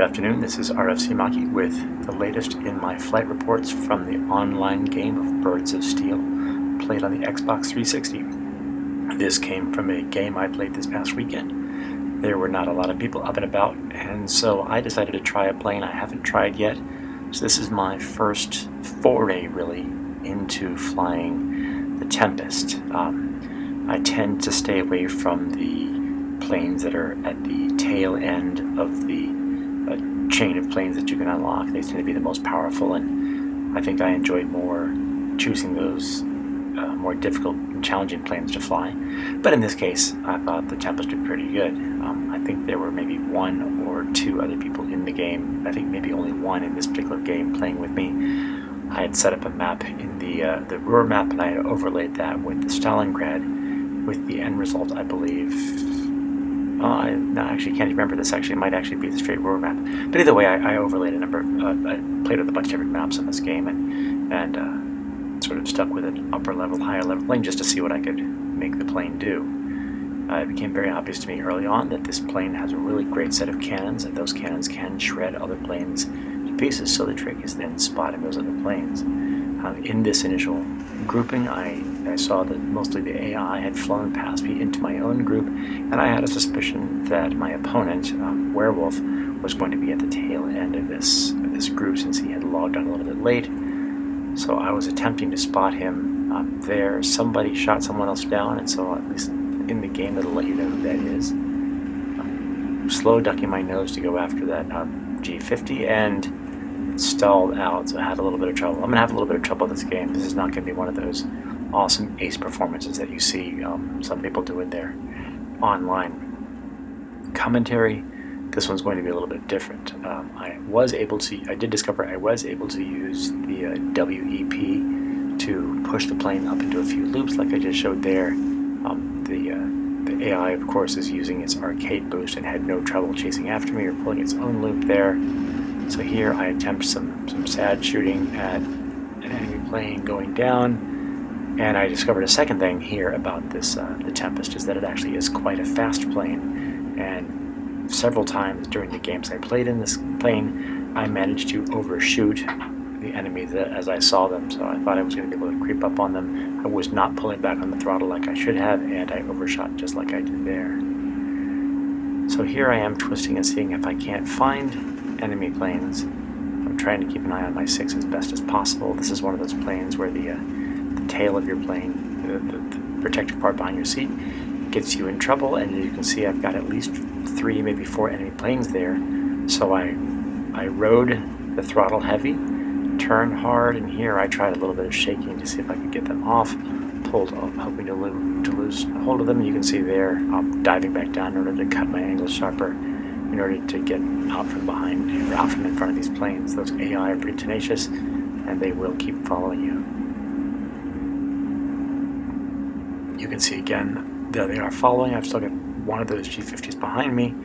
afternoon, this is RFC Maki with the latest in my flight reports from the online game of Birds of Steel, played on the Xbox 360. This came from a game I played this past weekend. There were not a lot of people up and about, and so I decided to try a plane I haven't tried yet. So this is my first foray, really, into flying the Tempest. I tend to stay away from the planes that are at the tail end of the chain of planes that you can unlock. They tend to be the most powerful, and I think I enjoy more choosing those more difficult and challenging planes to fly. But in this case, I thought the Tempest did pretty good. I think there were maybe one or two other people in the game. I think maybe only one in this particular game playing with me. I had set up a map in the Ruhr map, and I had overlaid that with the Stalingrad, with the end result, I believe. I actually can't remember this. Actually, it might actually be the straight Ruhr map. But either way, I overlaid a number. I played with a bunch of different maps in this game, and sort of stuck with an upper level, higher level plane just to see what I could make the plane do. It became very obvious to me early on that this plane has a really great set of cannons, and those cannons can shred other planes to pieces. So the trick is then spotting those other planes. In this initial grouping, I saw that mostly the AI had flown past me into my own group, and I had a suspicion that my opponent, Werewolf, was going to be at the tail end of this group since he had logged on a little bit late. So I was attempting to spot him there. Somebody shot someone else down, and so at least in the game it'll let you know who that is. Slow ducking my nose to go after that G50 and stalled out, so I had a little bit of trouble. I'm going to have a little bit of trouble with this game. This is not going to be one of those awesome ace performances that you see some people do in their online commentary. This one's going to be a little bit different. I did discover I was able to use the WEP to push the plane up into a few loops like I just showed there. The AI, of course, is using its arcade boost and had no trouble chasing after me or pulling its own loop there. So here I attempt some sad shooting at an enemy plane going down, and I discovered a second thing here about this the Tempest is that it actually is quite a fast plane, and several times during the games I played in this plane I managed to overshoot the enemies as I saw them, so I thought I was going to be able to creep up on them. I was not pulling back on the throttle like I should have, and I overshot just like I did there. So here I am twisting and seeing if I can't find enemy planes. I'm trying to keep an eye on my 6 as best as possible. This is one of those planes where the tail of your plane, the protective part behind your seat, gets you in trouble, and you can see I've got at least 3, maybe 4 enemy planes there. So I rode the throttle heavy, turned hard, and here I tried a little bit of shaking to see if I could get them off. Pulled up, hoping to lose hold of them. You can see there I'm diving back down in order to cut my angle sharper, in order to get out from behind, or out from in front of these planes. Those AI are pretty tenacious, and they will keep following you. You can see again, there they are following. I've still got one of those G50s behind me,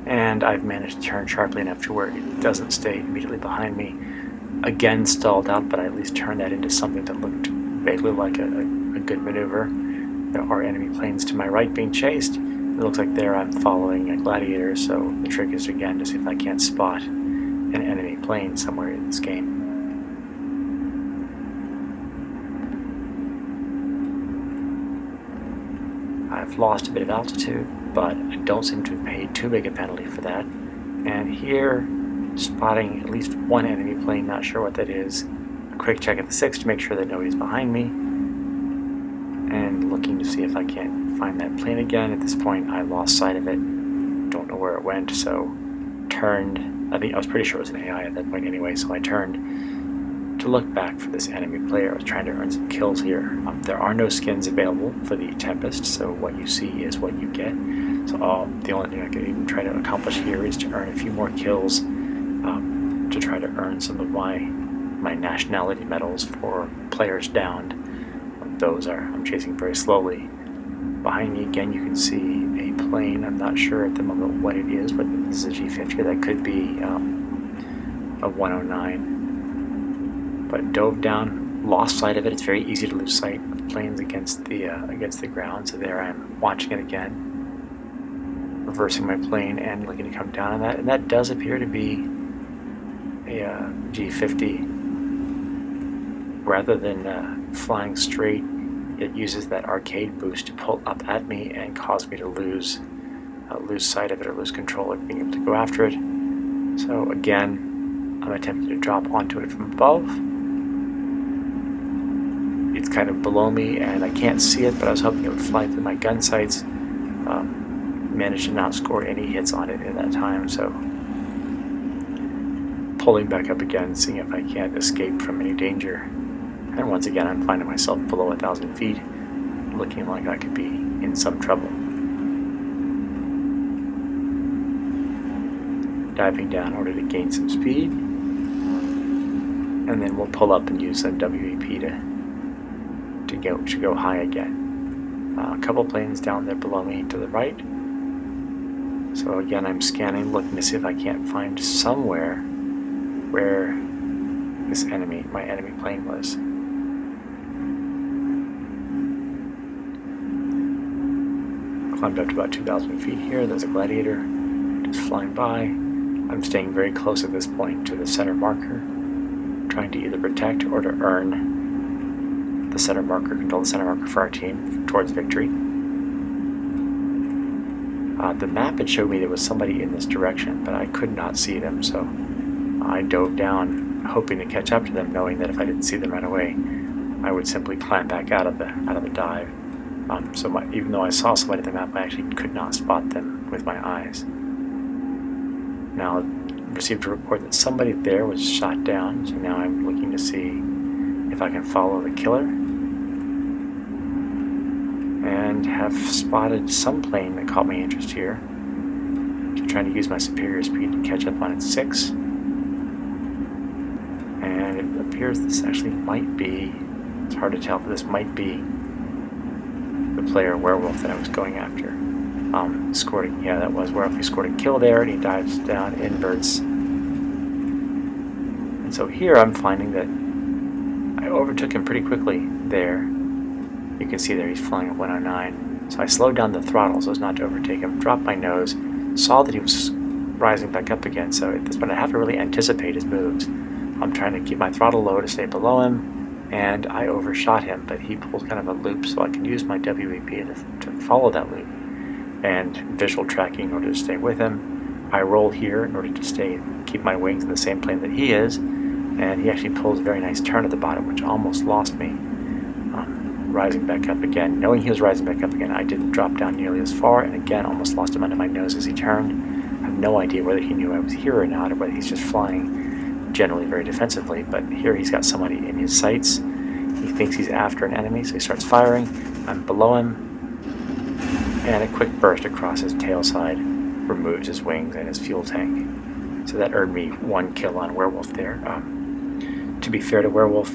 and I've managed to turn sharply enough to where it doesn't stay immediately behind me. Again, stalled out, but I at least turned that into something that looked vaguely like a good maneuver. There are enemy planes to my right being chased. It looks like there I'm following a gladiator, so the trick is again to see if I can't spot an enemy plane somewhere in this game. I've lost a bit of altitude, but I don't seem to have paid too big a penalty for that. And here, spotting at least one enemy plane, not sure what that is. A quick check at the 6 to make sure that nobody's behind me, and looking to see if I can't find that plane again. At this point I lost sight of it, don't know where it went, so turned. I was pretty sure it was an AI at that point anyway, so I turned to look back for this enemy player. I was trying to earn some kills here. There are no skins available for the Tempest, so what you see is what you get. So the only thing I could even try to accomplish here is to earn a few more kills, to try to earn some of my nationality medals for players downed. Those I'm chasing very slowly. Behind me again you can see a plane. I'm not sure at the moment what it is, but this is a G50. That could be a 109. But dove down, lost sight of it. It's very easy to lose sight of planes against the ground. So there I am watching it again. reversing my plane and looking to come down on that. And that does appear to be a G50. Rather than flying straight, it uses that arcade boost to pull up at me and cause me to lose sight of it or lose control of being able to go after it. So again, I'm attempting to drop onto it from above. It's kind of below me and I can't see it, but I was hoping it would fly through my gun sights. Managed to not score any hits on it in that time, so pulling back up again, seeing if I can't escape from any danger. And once again, I'm finding myself below 1,000 feet, looking like I could be in some trouble. Diving down in order to gain some speed, and then we'll pull up and use some WEP to go high again. A couple planes down there below me to the right. So again, I'm scanning, looking to see if I can't find somewhere where my enemy plane was. Climbed up to about 2,000 feet here. There's a gladiator just flying by. I'm staying very close at this point to the center marker, trying to either protect or to earn the center marker, control the center marker for our team towards victory. The map had showed me there was somebody in this direction, but I could not see them, so I dove down, hoping to catch up to them, knowing that if I didn't see them right away, I would simply climb back out of the dive. Even though I saw somebody on the map, I actually could not spot them with my eyes. Now, I received a report that somebody there was shot down, so now I'm looking to see if I can follow the killer. And have spotted some plane that caught my interest here. Just trying to use my superior speed to catch up on its 6. And it appears this actually might be, it's hard to tell, but this might be the player werewolf that I was going after. That was werewolf. He scored a kill there and he dives down inverts. And so here I'm finding that I overtook him pretty quickly there. You can see there he's flying at 109. So I slowed down the throttle so as not to overtake him, dropped my nose, saw that he was rising back up again, so at this point I have to really anticipate his moves. I'm trying to keep my throttle low to stay below him, and I overshot him, but he pulled kind of a loop, so I can use my WEP to follow that loop, and visual tracking in order to stay with him. I roll here in order to keep my wings in the same plane that he is, and he actually pulls a very nice turn at the bottom, which almost lost me. Rising back up again. Knowing he was rising back up again, I didn't drop down nearly as far, and again almost lost him under my nose as he turned. I have no idea whether he knew I was here or not, or whether he's just flying generally very defensively, but here he's got somebody in his sights. He thinks he's after an enemy, so he starts firing. I'm below him, and a quick burst across his tail side removes his wings and his fuel tank. So that earned me 1 kill on Werewolf there. To be fair to Werewolf,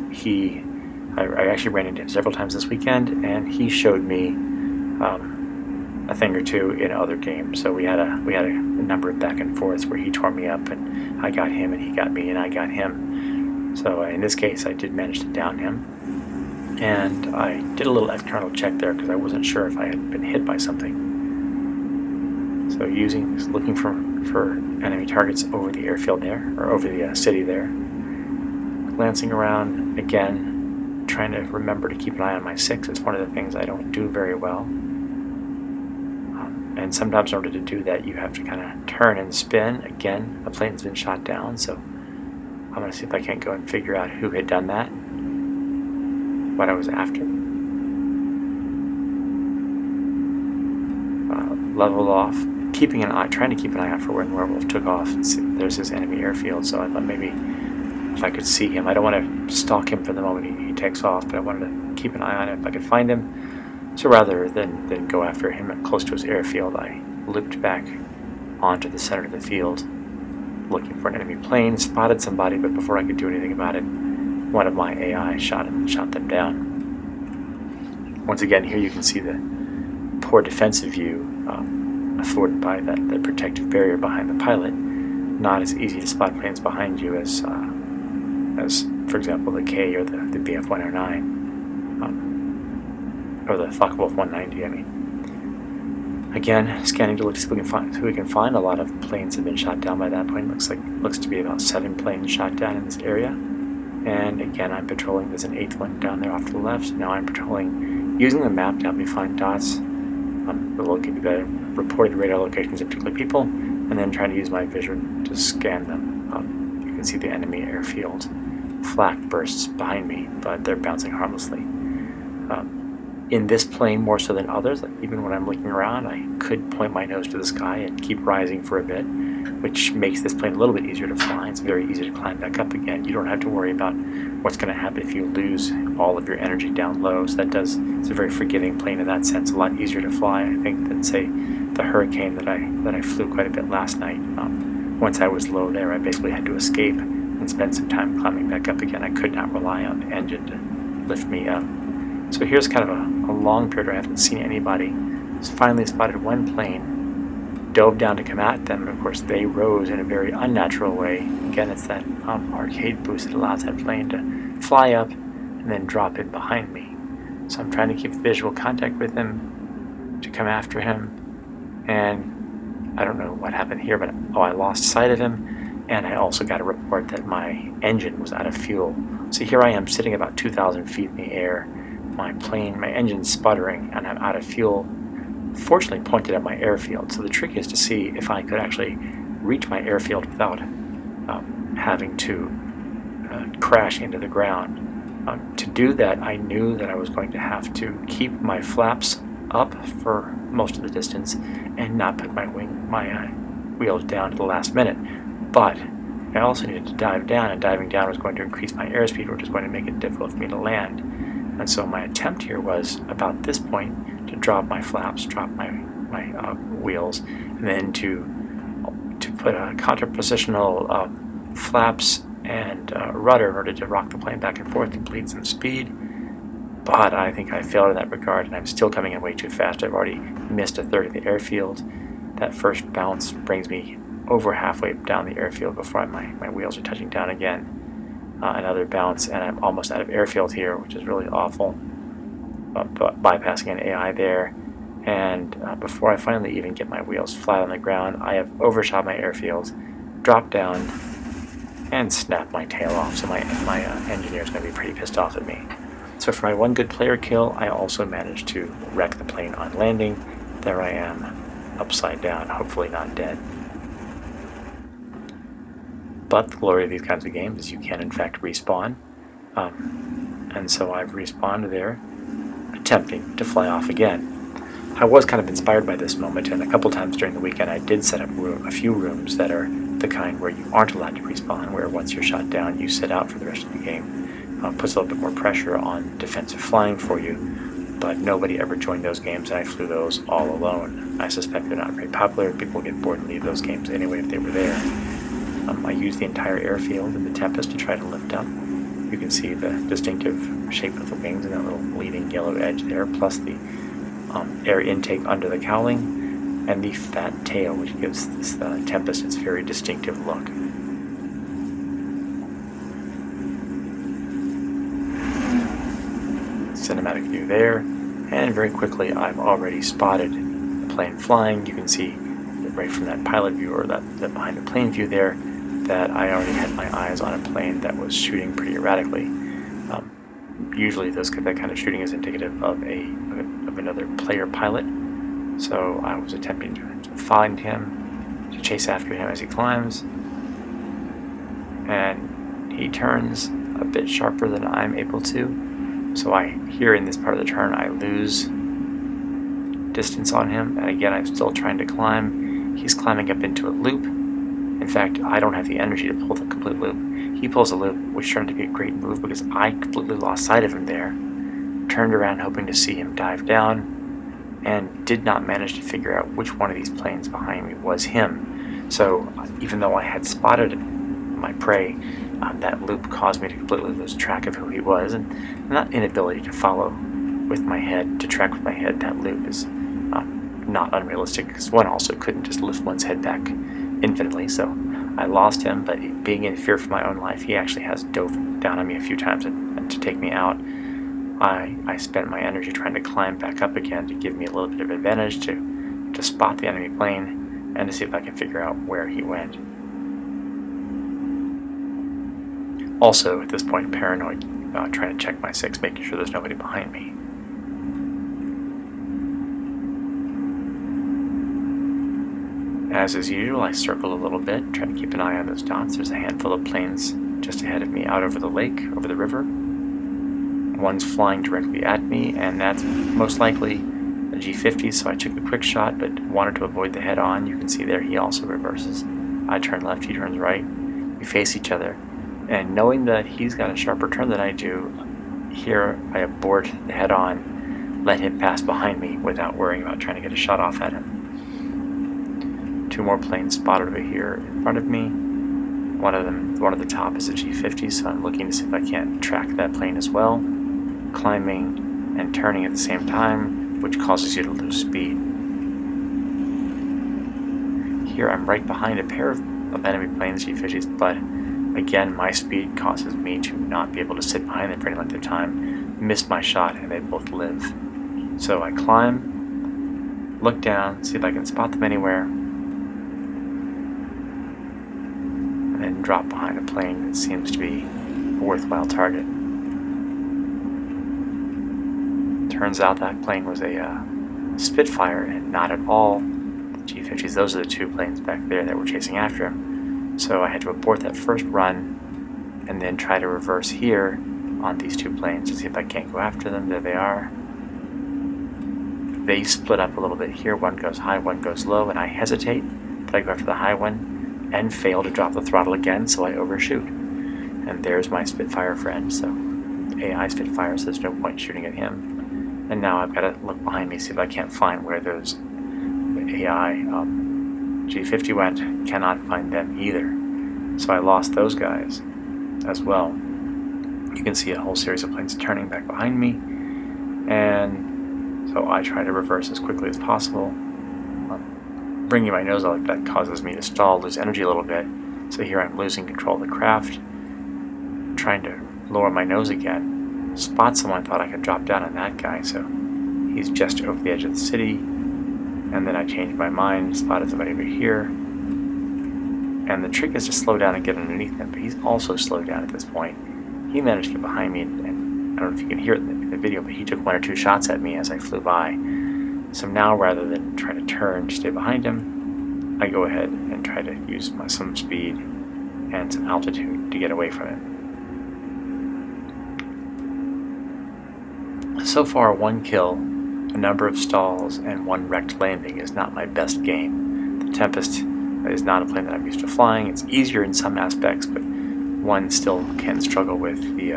I actually ran into him several times this weekend, and he showed me a thing or two in other games. So we had a number of back and forths where he tore me up, and I got him, and he got me, and I got him. So in this case, I did manage to down him, and I did a little external check there because I wasn't sure if I had been hit by something. So looking for enemy targets over the airfield there, or over the city there. Glancing around again, trying to remember to keep an eye on my 6. It's one of the things I don't do very well. And sometimes in order to do that, you have to kind of turn and spin. Again, the plane's been shot down, so I'm going to see if I can't go and figure out who had done that, what I was after. Leveled off, trying to keep an eye out for when Werewolf took off. There's his enemy airfield, so I thought maybe if I could see him. I don't want to stalk him for the moment he takes off, but I wanted to keep an eye on him if I could find him. So rather than go after him close to his airfield, I looped back onto the center of the field, looking for an enemy plane, spotted somebody, but before I could do anything about it, one of my AI shot them down. Once again, here you can see the poor defensive view afforded by the protective barrier behind the pilot. Not as easy to spot planes behind you as for example, the K or the BF-109, or the Focke-Wulf 190, I mean. Again, scanning to look see if we can find. A lot of planes have been shot down by that point. Looks to be about 7 planes shot down in this area. And again, I'm patrolling. There's an 8th one down there off to the left. Now I'm patrolling using the map to help me find dots, the reported radar locations of particular people, and then trying to use my vision to scan them. You can see the enemy airfield flak bursts behind me, but they're bouncing harmlessly. In this plane, more so than others, even when I'm looking around, I could point my nose to the sky and keep rising for a bit, which makes this plane a little bit easier to fly. It's very easy to climb back up again. You don't have to worry about what's going to happen if you lose all of your energy down low. So it's a very forgiving plane in that sense. A lot easier to fly, I think, than say the Hurricane that I flew quite a bit last night. Once I was low there, I basically had to escape and spend some time climbing back up again. I could not rely on the engine to lift me up. So here's kind of a long period where I haven't seen anybody. So finally spotted one plane, dove down to come at them, and of course they rose in a very unnatural way. Again, it's that arcade boost that allows that plane to fly up and then drop in behind me. So I'm trying to keep visual contact with him to come after him, and I don't know what happened here, but I lost sight of him, and I also got a report that my engine was out of fuel. So here I am sitting about 2,000 feet in the air. My engine's sputtering, and I'm out of fuel, fortunately pointed at my airfield. So the trick is to see if I could actually reach my airfield without having to crash into the ground. To do that, I knew that I was going to have to keep my flaps up for most of the distance and not put my wheels down to the last minute. But I also needed to dive down, and diving down was going to increase my airspeed, which was going to make it difficult for me to land. And so my attempt here was, about this point, to drop my flaps, drop my wheels, and then to put a counter-positional flaps and rudder in order to rock the plane back and forth, complete some speed. But I think I failed in that regard, and I'm still coming in way too fast. I've already missed a third of the airfield. That first bounce brings me over halfway down the airfield before my wheels are touching down again. Another bounce, and I'm almost out of airfield here, which is really awful. Bypassing an AI there, and before I finally even get my wheels flat on the ground, I have overshot my airfield, dropped down, and snapped my tail off. So my engineer is going to be pretty pissed off at me. So for my one good player kill, I also managed to wreck the plane on landing. There I am, upside down, hopefully not dead. But the glory of these kinds of games is you can in fact respawn. And so I've respawned there, attempting to fly off again. I was kind of inspired by this moment, and a couple times during the weekend I did set up a few rooms that are the kind where you aren't allowed to respawn, where once you're shot down you sit out for the rest of the game. Puts a little bit more pressure on defensive flying for you, but nobody ever joined those games, and I flew those all alone. I suspect they're not very popular. People get bored and leave those games anyway if they were there. I used the entire airfield in the Tempest to try to lift up. You can see the distinctive shape of the wings and that little leading yellow edge there, plus the air intake under the cowling, and the fat tail, which gives this Tempest its very distinctive look. Cinematic view there, and very quickly I've already spotted the plane flying. You can see right from that pilot view, or that behind the plane view there, that I already had my eyes on a plane that was shooting pretty erratically. Usually that kind of shooting is indicative of another player pilot. So I was attempting to find him, to chase after him as he climbs, and he turns a bit sharper than I'm able to. So here in this part of the turn, I lose distance on him, and again I'm still trying to climb. He's climbing up into a loop. In fact, I don't have the energy to pull the complete loop. He pulls a loop, which turned to be a great move because I completely lost sight of him there. Turned around hoping to see him dive down, and did not manage to figure out which one of these planes behind me was him. So even though I had spotted my prey, that loop caused me to completely lose track of who he was, and that inability to follow with my head, to track with my head that loop is not unrealistic, because one also couldn't just lift one's head back infinitely. So I lost him, but being in fear for my own life, he actually has dove down on me a few times and to take me out. I spent my energy trying to climb back up again to give me a little bit of advantage to to spot the enemy plane and to see if I can figure out where he went. Also, at this point, paranoid, trying to check my 6, making sure there's nobody behind me. As is usual, I circle a little bit, trying to keep an eye on those dots. There's a handful of planes just ahead of me out over the lake, over the river. One's flying directly at me, and that's most likely a G50, so I took a quick shot, but wanted to avoid the head-on. You can see there he also reverses. I turn left, he turns right. We face each other, and knowing that he's got a sharper turn than I do, here I abort the head-on, let him pass behind me without worrying about trying to get a shot off at him. 2 more planes spotted over here in front of me. One of the top is a G50, so I'm looking to see if I can't track that plane as well. Climbing and turning at the same time, which causes you to lose speed. Here I'm right behind a pair of enemy planes, G50s, but again my speed causes me to not be able to sit behind them for any length of time, miss my shot, and they both live. So I climb, look down, see if I can spot them anywhere, and then drop behind a plane that seems to be a worthwhile target. Turns out that plane was a Spitfire, and not at all the G50s. Those are the 2 planes back there that were chasing after him. So I had to abort that first run and then try to reverse here on these 2 planes to see if I can't go after them. There they are. They split up a little bit here. One goes high, one goes low, and I hesitate, but I go after the high one and fail to drop the throttle again, so I overshoot. And there's my Spitfire friend. So AI Spitfire, so there's no point shooting at him. And now I've got to look behind me, see if I can't find where the AI G50 went. Cannot find them either. So I lost those guys as well. You can see a whole series of planes turning back behind me. And so I try to reverse as quickly as possible. Bringing my nose out like that causes me to stall, lose energy a little bit. So here I'm losing control of the craft. Trying to lower my nose again. Spot someone, thought I could drop down on that guy, so he's just over the edge of the city, and then I changed my mind, spotted somebody over here, and the trick is to slow down and get underneath him, but he's also slowed down at this point. He managed to get behind me, and I don't know if you can hear it in the video, but he took 1 or 2 shots at me as I flew by. So now, rather than try to turn to stay behind him, I go ahead and try to use some speed and some altitude to get away from him. So far, 1 kill, a number of stalls, and 1 wrecked landing is not my best game. The Tempest is not a plane that I'm used to flying. It's easier in some aspects, but one still can struggle with the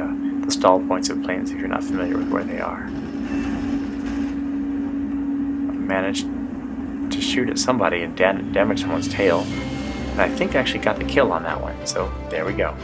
stall points of planes if you're not familiar with where they are. I managed to shoot at somebody and damage someone's tail, and I think I actually got the kill on that one, so there we go.